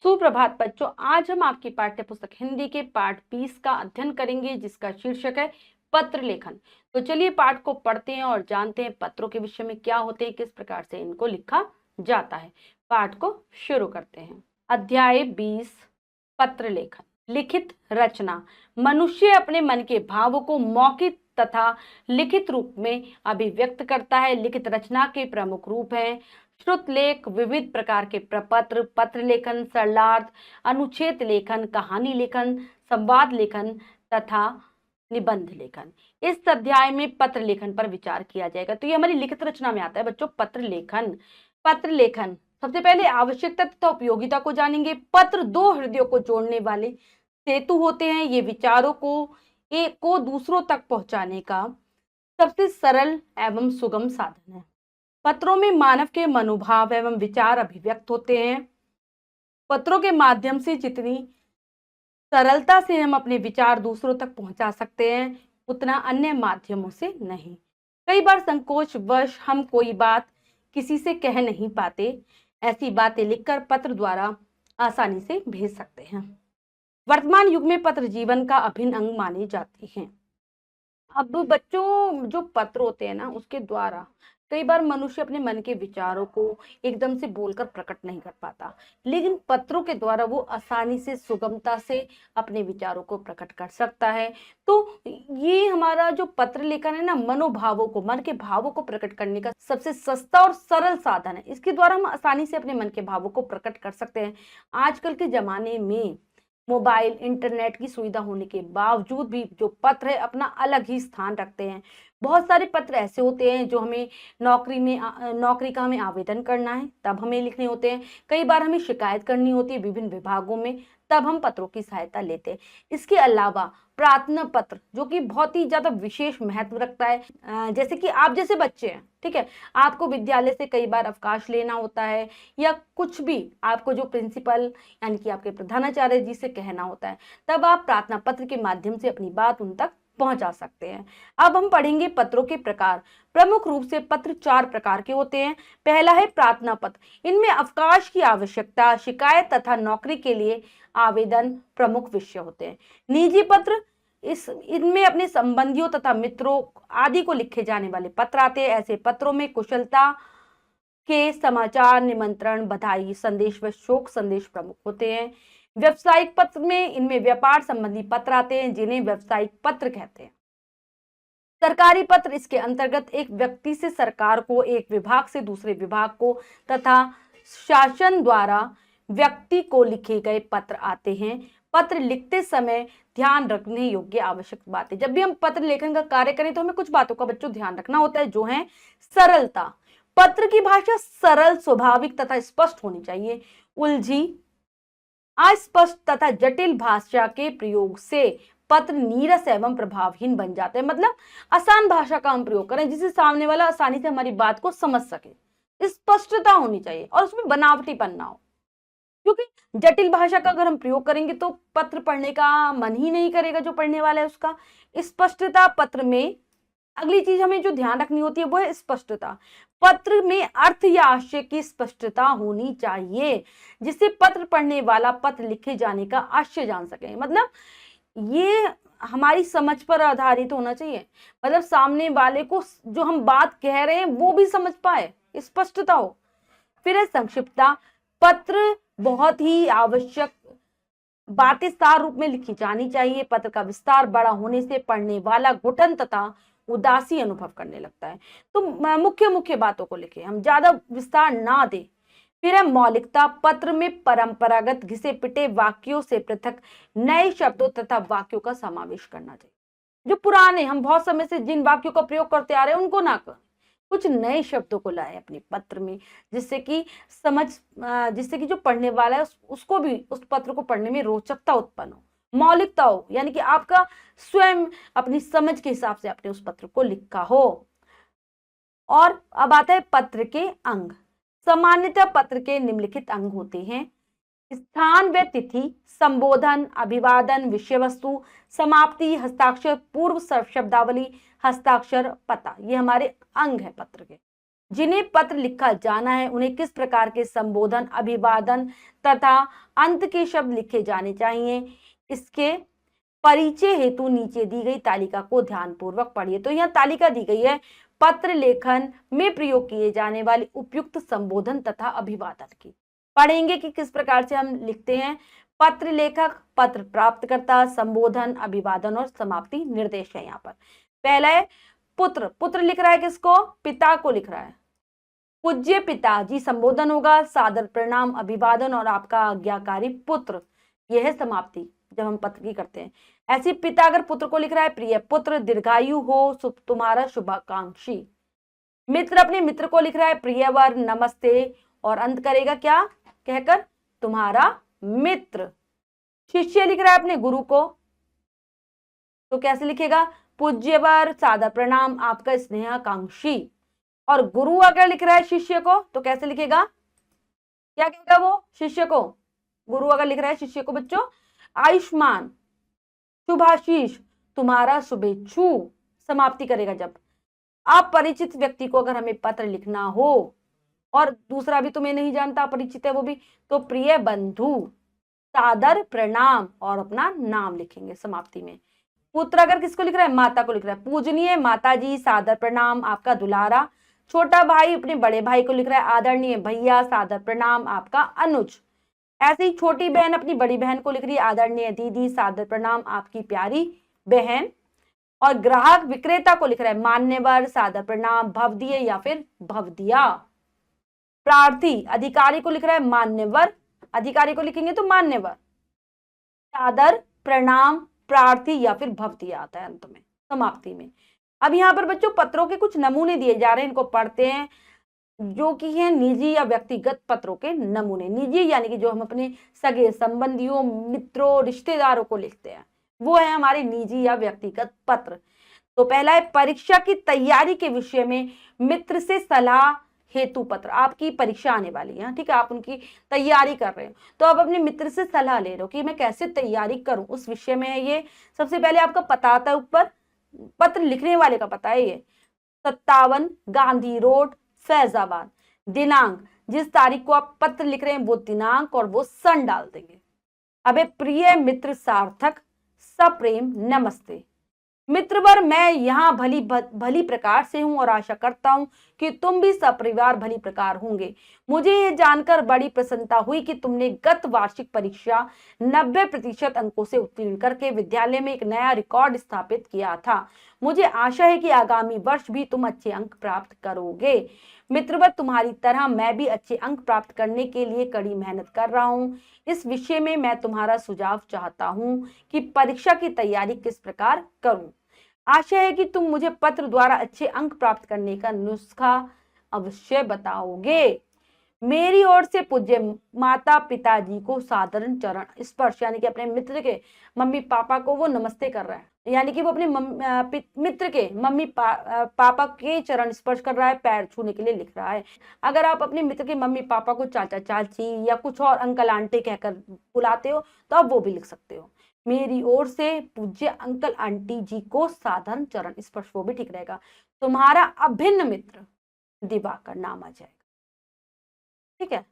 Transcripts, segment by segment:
सुप्रभात बच्चों, आज हम आपकी पाठ्य पुस्तक हिंदी के पाठ 20 का अध्ययन करेंगे जिसका शीर्षक है पत्र लेखन। तो चलिए पाठ को पढ़ते हैं और जानते हैं पत्रों के विषय में क्या होते हैं, किस प्रकार से इनको लिखा जाता है। पाठ को शुरू करते हैं। अध्याय 20 पत्र लेखन। लिखित रचना। मनुष्य अपने मन के भावों को मौखिक तथा लिखित रूप में अभिव्यक्त करता है। लिखित रचना के प्रमुख रूप हैं श्रुत लेख, विविध प्रकार के प्रपत्र, पत्र लेखन, सरलार्थ, अनुच्छेद लेखन, कहानी लेखन, संवाद लेखन तथा निबंध लेखन। इस अध्याय में पत्र लेखन पर विचार किया जाएगा। तो ये हमारी लिखित रचना में आता है बच्चों, पत्र लेखन। पत्र लेखन सबसे पहले आवश्यकता तथा उपयोगिता को जानेंगे। पत्र दो हृदयों को जोड़ने वाले सेतु होते हैं। ये विचारों को दूसरों तक पहुंचाने का सबसे सरल एवं सुगम साधन है। पत्रों में मानव के मनोभाव एवं विचार अभिव्यक्त होते हैं। पत्रों के माध्यम से जितनी सरलता से हम अपने विचार दूसरों तक पहुंचा सकते हैं, उतना अन्य माध्यमों से नहीं। कई बार संकोचवश हम कोई बात किसी से कह नहीं पाते। ऐसी बातें लिखकर पत्र द्वारा आसानी से भेज सकते हैं। वर्तमान युग में पत्र जीवन का अभिन्न अंग माने जाते हैं। अब बच्चों, जो पत्र होते हैं ना, उसके द्वारा कई बार मनुष्य अपने मन के विचारों को एकदम से बोलकर प्रकट नहीं कर पाता, लेकिन पत्रों के द्वारा वो आसानी से, सुगमता से अपने विचारों को प्रकट कर सकता है। तो ये हमारा जो पत्र लेखन है ना, मनोभावों को, मन के भावों को प्रकट करने का सबसे सस्ता और सरल साधन है। इसके द्वारा हम आसानी से अपने मन के भावों को प्रकट कर सकते हैं। आजकल के जमाने में मोबाइल, इंटरनेट की सुविधा होने के बावजूद भी जो पत्र है अपना अलग ही स्थान रखते हैं। बहुत सारे पत्र ऐसे होते हैं जो हमें नौकरी का हमें आवेदन करना है तब हमें लिखने होते हैं। कई बार हमें शिकायत करनी होती है विभिन्न विभागों में, तब हम पत्रों की सहायता लेते हैं। इसके अलावा प्रार्थना पत्र, जो कि बहुत ही ज्यादा विशेष महत्व रखता है। जैसे कि आप जैसे बच्चे हैं, ठीक है, आपको विद्यालय से कई बार अवकाश लेना होता है या कुछ भी आपको जो प्रिंसिपल यानी कि आपके प्रधानाचार्य जी से कहना होता है, तब आप प्रार्थना पत्र के माध्यम से अपनी बात उन तक पहुंचा सकते हैं। अब हम पढ़ेंगे पत्रों के प्रकार। प्रमुख रूप से पत्र 4 प्रकार के होते हैं। पहला है प्रार्थना पत्र। इनमें अवकाश की आवश्यकता, शिकायत तथा नौकरी के लिए आवेदन प्रमुख विषय होते हैं। निजी पत्र, इनमें अपने संबंधियों तथा मित्रों आदि को लिखे जाने वाले पत्र आते हैं। ऐसे पत्रों में कुशलता के समाचार, निमंत्रण, बधाई संदेश व शोक संदेश प्रमुख होते हैं। व्यावसायिक पत्र में इनमें व्यापार संबंधी पत्र आते हैं जिन्हें व्यावसायिक पत्र कहते हैं। सरकारी पत्र, इसके अंतर्गत एक व्यक्ति से सरकार को, एक विभाग से दूसरे विभाग को तथा शासन द्वारा व्यक्ति को लिखे गए पत्र आते हैं। पत्र लिखते समय ध्यान रखने योग्य आवश्यक बातें। जब भी हम पत्र लेखन का कार्य करें तो हमें कुछ बातों का बच्चों ध्यान रखना होता है, जो है सरलता। पत्र की भाषा सरल, स्वाभाविक तथा स्पष्ट होनी चाहिए। उलझी, अस्पष्ट तथा जटिल भाषा के प्रयोग से पत्र नीरस एवं प्रभावहीन बन जाते हैं। मतलब आसान भाषा का हम प्रयोग करें जिससे सामने वाला आसानी से हमारी बात को समझ सके। स्पष्टता होनी चाहिए और उसमें बनावटीपन ना हो, क्योंकि जटिल भाषा का अगर हम प्रयोग करेंगे तो पत्र पढ़ने का मन ही नहीं करेगा जो पढ़ने वाला है उसका। स्पष्टता पत्र में अगली चीज हमें जो ध्यान रखनी होती है वो है स्पष्टता। पत्र में अर्थ या आशय की स्पष्टता होनी चाहिए जिससे पत्र पढ़ने वाला पत्र लिखे जाने का आशय जान सके। मतलब ये हमारी समझ पर आधारित होना चाहिए। मतलब सामने वाले को जो हम बात कह रहे हैं वो भी समझ पाए, स्पष्टता हो। फिर है संक्षिप्तता। पत्र बहुत ही आवश्यक बातें सार रूप में लिखी जानी चाहिए। पत्र का विस्तार बड़ा होने से पढ़ने वाला घुटन तथा उदासी अनुभव करने लगता है। तो मुख्य मुख्य बातों को लिखे, हम ज्यादा विस्तार ना दें। फिर है मौलिकता। पत्र में परंपरागत घिसे पिटे वाक्यों से पृथक नए शब्दों तथा वाक्यों का समावेश करना चाहिए। जो पुराने, हम बहुत समय से जिन वाक्यों का प्रयोग करते आ रहे हैं उनको ना करें, कुछ नए शब्दों को लाए अपने पत्र में, जिससे कि जो पढ़ने वाला है उसको भी उस पत्र को पढ़ने में रोचकता उत्पन्न हो, मौलिकता हो, यानी कि आपका स्वयं अपनी समझ के हिसाब से आपने उस पत्र को लिखा हो। और अब आता है पत्र के अंग। सामान्यतः पत्र के निम्नलिखित अंग होते हैं: स्थान व तिथि, संबोधन, अभिवादन, विषय वस्तु, समाप्ति, हस्ताक्षर, पूर्व शब्दावली, हस्ताक्षर, पता। ये हमारे अंग है पत्र के। जिन्हें पत्र लिखा जाना है उन्हें किस प्रकार के संबोधन, अभिवादन तथा अंत के शब्द लिखे जाने चाहिए, इसके परिचय हेतु नीचे दी गई तालिका को ध्यानपूर्वक पढ़िए। तो यहाँ तालिका दी गई है पत्र लेखन में प्रयोग किए जाने वाले उपयुक्त संबोधन तथा अभिवादन की। पढ़ेंगे कि किस प्रकार से हम लिखते हैं। पत्र लेखक, पत्र प्राप्तकर्ता, संबोधन, अभिवादन और समाप्ति निर्देश है। यहाँ पर पहला है पुत्र। पुत्र लिख रहा है किसको? पिता को लिख रहा है। पूज्य पिताजी संबोधन होगा, सादर प्रणाम अभिवादन और आपका आज्ञाकारी पुत्र, यह है समाप्ति जब हम पत्र की करते हैं। ऐसे पिता अगर पुत्र को लिख रहा है, प्रिय पुत्र दीर्घायु हो, तुम्हारा शुभाकांक्षी। मित्र अपने मित्र को लिख रहा है, प्रियवर नमस्ते, और अंत करेगा क्या कहकर? तुम्हारा मित्र। शिष्य लिख रहा है अपने गुरु को, तो कैसे लिखेगा? पूज्यवर सादर प्रणाम आपका स्नेहाकांक्षी। और गुरु अगर लिख रहा है शिष्य को तो कैसे लिखेगा? क्या कहेगा वो शिष्य को? गुरु अगर लिख रहा है शिष्य को बच्चों, आयुष्मान, शुभाशीष, तुम्हारा शुभेच्छु, समाप्ति करेगा जब। अपरिचित व्यक्ति को अगर हमें पत्र लिखना हो और दूसरा भी तुम्हें नहीं जानता, अपरिचित है वो भी, तो प्रिय बंधु, सादर प्रणाम और अपना नाम लिखेंगे समाप्ति में। पुत्र अगर किसको लिख रहा है? माता को लिख रहा है, पूजनीय माताजी सादर प्रणाम आपका दुलारा। छोटा भाई अपने बड़े भाई को लिख रहा है, आदरणीय भैया सादर प्रणाम आपका अनुज। ऐसे ही छोटी बहन अपनी बड़ी बहन को लिख रही है, आदरणीय दीदी सादर प्रणाम आपकी प्यारी बहन। और ग्राहक विक्रेता को लिख रहा है, मान्यवर सादर प्रणाम भवदीय या फिर भवदिया। प्रार्थी अधिकारी को लिख रहा है, मान्यवर, अधिकारी को लिखेंगे तो मान्यवर, सादर प्रणाम प्रार्थी या फिर भवदिया आता है अंत में समाप्ति में। अब यहाँ पर बच्चों पत्रों के कुछ नमूने दिए जा रहे हैं, इनको पढ़ते हैं, जो कि है निजी या व्यक्तिगत पत्रों के नमूने। निजी यानी कि जो हम अपने सगे संबंधियों, मित्रों, रिश्तेदारों को लिखते हैं, वो है हमारे निजी या व्यक्तिगत पत्र। तो पहला है परीक्षा की तैयारी के विषय में मित्र से सलाह हेतु पत्र। आपकी परीक्षा आने वाली है, ठीक है, आप उनकी तैयारी कर रहे हो, तो आप अपने मित्र से सलाह ले रहे हो कि मैं कैसे तैयारी करूं, उस विषय में है ये। सबसे पहले आपका पता आता है ऊपर, पत्र लिखने वाले का पता है ये, 57 गांधी रोड फैजाबाद। दिनांक, जिस तारीख को आप पत्र लिख रहे हैं वो दिनांक और वो सन डाल देंगे। अबे प्रिय मित्र सार्थक, सप्रेम नमस्ते। मित्रवर, मैं यहाँ भली प्रकार से हूँ और आशा करता हूँ कि तुम भी सपरिवार भली प्रकार होंगे। मुझे यह जानकर बड़ी प्रसन्नता हुई कि तुमने गत वार्षिक परीक्षा 90% अंकों से उत्तीर्ण करके विद्यालय में एक नया रिकॉर्ड स्थापित किया था। मुझे आशा है कि आगामी वर्ष भी तुम अच्छे अंक प्राप्त करोगे। मित्रवर, तुम्हारी तरह मैं भी अच्छे अंक प्राप्त करने के लिए कड़ी मेहनत कर रहा हूँ। इस विषय में मैं तुम्हारा सुझाव चाहता हूँ कि परीक्षा की तैयारी किस प्रकार करूँ। आशा है कि तुम मुझे पत्र द्वारा अच्छे अंक प्राप्त करने का नुस्खा अवश्य बताओगे। मेरी ओर से पूज्य माता पिताजी को साधारण चरण स्पर्श, यानी कि अपने मित्र के मम्मी पापा को वो नमस्ते कर रहा है, यानी कि वो अपने मित्र के मम्मी पापा के चरण स्पर्श कर रहा है, पैर छूने के लिए लिख रहा है। अगर आप अपने मित्र के मम्मी पापा को चाचा चाची या कुछ और अंकल आंटी कहकर बुलाते हो तो आप वो भी लिख सकते हो। मेरी ओर से पूज्य अंकल आंटी जी को साधारण चरण स्पर्श, वो भी ठीक रहेगा। तुम्हारा अभिन्न मित्र दिवाकर नाम आ जाएगा, ठीक है।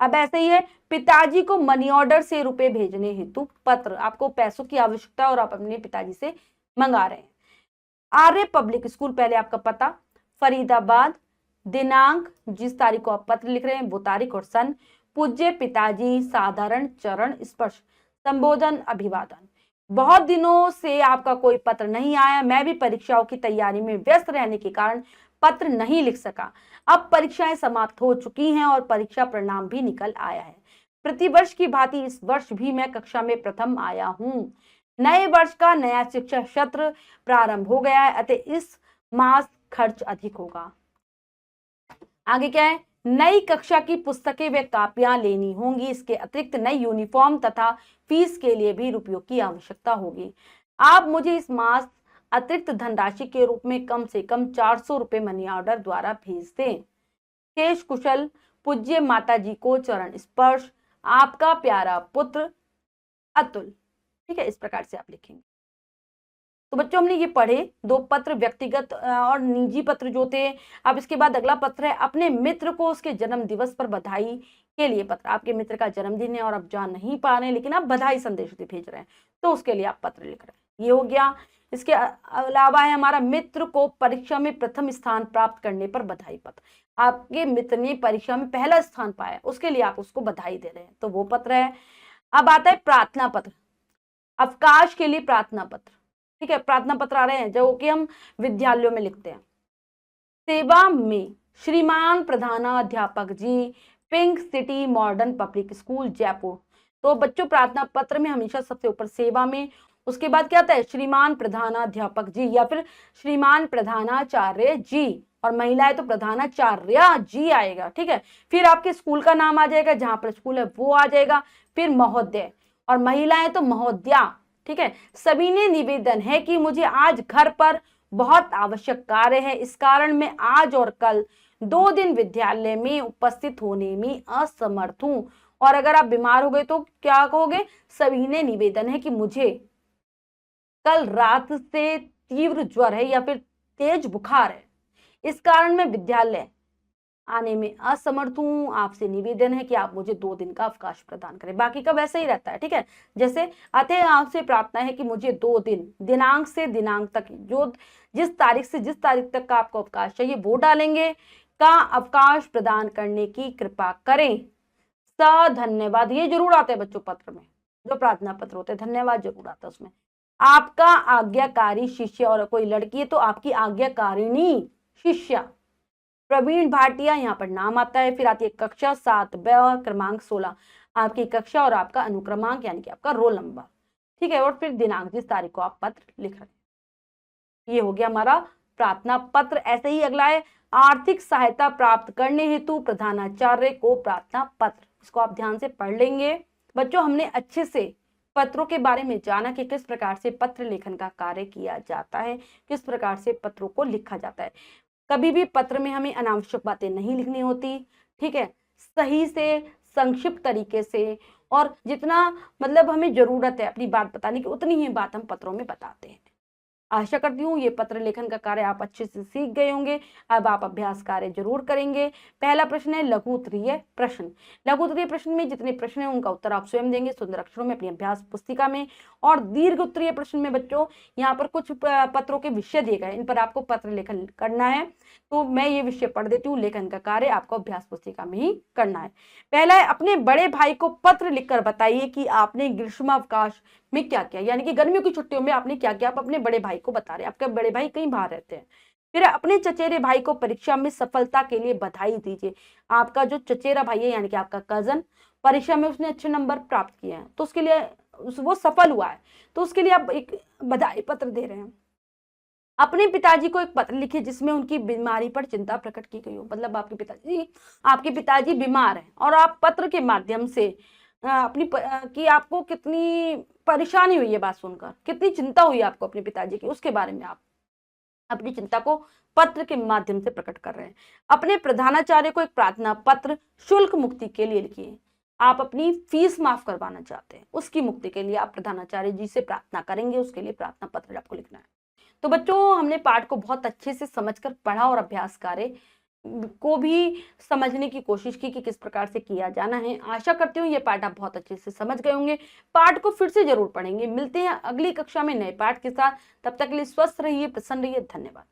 अब ऐसे ही है, पिताजी को मनी ऑर्डर से रुपए भेजने हेतु पत्र। आपको पैसों की आवश्यकता है और आप अपने पिताजी से मंगा रहे हैं। आर्य पब्लिक स्कूल, पहले आपका पता, फरीदाबाद। दिनांक, जिस तारीख को आप पत्र लिख रहे हैं वो तारीख और सन। पूज्य पिताजी साधारण चरण स्पर्श, संबोधन अभिवादन। बहुत दिनों से आपका कोई पत्र नहीं आया, मैं भी परीक्षाओं की तैयारी में व्यस्त रहने के कारण पत्र नहीं लिख सका। अब परीक्षाएं समाप्त हो चुकी हैं और परीक्षा परिणाम भी निकल आया है। प्रतिवर्ष की भांति इस वर्ष भी मैं कक्षा में प्रथम आया हूँ। नए वर्ष का नया शिक्षा सत्र प्रारंभ हो गया है, अतः इस मास खर्च अधिक होगा। आगे क्या है, नई कक्षा की पुस्तकें व कापियां लेनी होंगी। इसके अतिरिक्त नई यूनिफॉर्म तथा फीस के लिए भी रुपयों की आवश्यकता होगी। आप मुझे इस मास अतिरिक्त धनराशि के रूप में कम से कम 400 रुपए मनी ऑर्डर द्वारा भेज दें। शेष कुशल, पूज्य माता जी को चरण स्पर्श, आपका प्यारा पुत्र अतुल। ठीक है, इस प्रकार से आप लिखेंगे। तो बच्चों हमने ये पढ़े 2 पत्र, व्यक्तिगत और निजी पत्र जो थे। अब इसके बाद अगला पत्र है अपने मित्र को उसके जन्म दिवस पर बधाई के लिए पत्र। आपके मित्र का जन्मदिन है और आप जा नहीं पा रहे हैं, लेकिन आप बधाई संदेश भेज रहे हैं, तो उसके लिए आप पत्र लिख रहे हैं। ये हो गया। इसके अलावा है हमारा मित्र को परीक्षा में प्रथम स्थान प्राप्त करने पर बधाई पत्र। आपके मित्र ने परीक्षा में पहला स्थान पाया, उसके लिए आप उसको बधाई दे रहे हैं, तो वो पत्र है। अब आता है प्रार्थना पत्र, अवकाश के लिए प्रार्थना पत्र। ठीक है, प्रार्थना पत्र आ रहे हैं जो कि हम विद्यालयों में लिखते हैं। सेवा में श्रीमान प्रधानाध्यापक ji, pink city modern public school Jaipur. तो बच्चों प्रार्थना पत्र में हमेशा सबसे ऊपर सेवा में, उसके बाद क्या आता है श्रीमान प्रधानाध्यापक जी या फिर श्रीमान प्रधानाचार्य जी, और महिलाएं तो प्रधानाचार्य जी आएगा। ठीक है, फिर आपके स्कूल का नाम आ जाएगा, जहां पर स्कूल है वो आ जाएगा, फिर महोदय, और महिलाएं तो महोदया। ठीक है, सभी ने निवेदन है कि मुझे आज घर पर बहुत आवश्यक कार्य है, इस कारण मैं आज और कल 2 दिन विद्यालय में उपस्थित होने में असमर्थ हूं। और अगर आप बीमार हो गए तो क्या कहोगे, सभी ने निवेदन है कि मुझे कल रात से तीव्र ज्वर है या फिर तेज बुखार है, इस कारण मैं विद्यालय आने में असमर्थ हूं, आपसे निवेदन है कि आप मुझे 2 दिन का अवकाश प्रदान करें। बाकी का वैसे ही रहता है। ठीक है, जैसे आते हैं आपसे प्रार्थना है कि मुझे 2 दिन, दिनांक से दिनांक तक, जो जिस तारीख से जिस तारीख तक का आपको अवकाश चाहिए वो डालेंगे, का अवकाश प्रदान करने की कृपा करें, धन्यवाद। ये जरूर आता है बच्चों पत्र में, जो प्रार्थना पत्र होते हैं धन्यवाद जरूर आता है उसमें। आपका आज्ञाकारी शिष्य, और कोई लड़की है तो आपकी आज्ञाकारिणी शिष्या प्रवीण भाटिया, यहाँ पर नाम आता है। फिर आती है कक्षा 7 ब क्रमांक 16, आपकी कक्षा और आपका अनुक्रमांक यानी कि आपका रोल नंबर। ठीक है, और फिर दिनांक, जिस तारीख को आप पत्र लिख रहे हैं। ये हो गया हमारा प्रार्थना पत्र। ऐसे ही अगला है आर्थिक सहायता प्राप्त करने हेतु प्रधानाचार्य को प्रार्थना पत्र। इसको आप ध्यान से पढ़ लेंगे। बच्चों हमने अच्छे से पत्रों के बारे में जाना कि किस प्रकार से पत्र लेखन का कार्य किया जाता है, किस प्रकार से पत्रों को लिखा जाता है। कभी भी पत्र में हमें अनावश्यक बातें नहीं लिखनी होती। ठीक है, सही से, संक्षिप्त तरीके से, और जितना मतलब हमें जरूरत है अपनी बात बताने की, उतनी ही बात हम पत्रों में बताते हैं। आशा करती हूँ ये पत्र लेखन का कार्य आप अच्छे से सीख गए होंगे। अब आप अभ्यास कार्य जरूर करेंगे। पहला प्रश्न है लघु उत्तरीय प्रश्न। लघु उत्तरीय प्रश्न में जितने प्रश्न हैं उनका उत्तर आप स्वयं देंगे सुंदर अक्षरों में अपनी अभ्यास पुस्तिका में। और दीर्घ उत्तरीय प्रश्न में बच्चों यहाँ पर कुछ पत्रों के विषय दिए गए, इन पर आपको पत्र लेखन करना है। तो मैं ये विषय पढ़ देती हूँ, लेखन का कार्य आपको अभ्यास पुस्तिका में ही करना है। पहला है अपने बड़े भाई को पत्र लिखकर बताइए कि आपने ग्रीष्मावकाश में क्या किया, यानी कि गर्मियों की छुट्टियों में आपने क्या किया। आप अपने बड़े भाई को बता रहे हैं, आपके बड़े भाई कहीं बाहर रहते हैं। फिर अपने चचेरे भाई को परीक्षा में सफलता के लिए बधाई दीजिए। आपका जो चचेरा भाई है यानी कि आपका कजन, परीक्षा में उसने अच्छे नंबर प्राप्त किए हैं, तो उसके लिए वो सफल हुआ है, तो उसके लिए आप एक बधाई पत्र दे रहे हैं। अपने पिताजी को एक पत्र लिखिए जिसमें उनकी बीमारी पर चिंता प्रकट की गई हो। मतलब आपके पिताजी बीमार हैं और आप पत्र के माध्यम से अपनी कि आपको कितनी परेशानी हुई है बात सुनकर, कितनी चिंता हुई आपको अपने पिताजी की, उसके बारे में आप अपनी चिंता को पत्र के माध्यम से प्रकट कर रहे हैं। अपने प्रधानाचार्य को एक प्रार्थना पत्र शुल्क मुक्ति के लिए लिखिए। आप अपनी फीस माफ करवाना चाहते हैं, उसकी मुक्ति के लिए आप प्रधानाचार्य जी से प्रार्थना करेंगे, उसके लिए प्रार्थना पत्र आपको लिखना है। तो बच्चों हमने पाठ को बहुत अच्छे से समझकर पढ़ा और अभ्यास कार्य को भी समझने की कोशिश की कि किस प्रकार से किया जाना है। आशा करती हूँ ये पाठ आप बहुत अच्छे से समझ गए होंगे। पाठ को फिर से जरूर पढ़ेंगे। मिलते हैं अगली कक्षा में नए पाठ के साथ। तब तक के लिए स्वस्थ रहिए, प्रसन्न रहिए। धन्यवाद।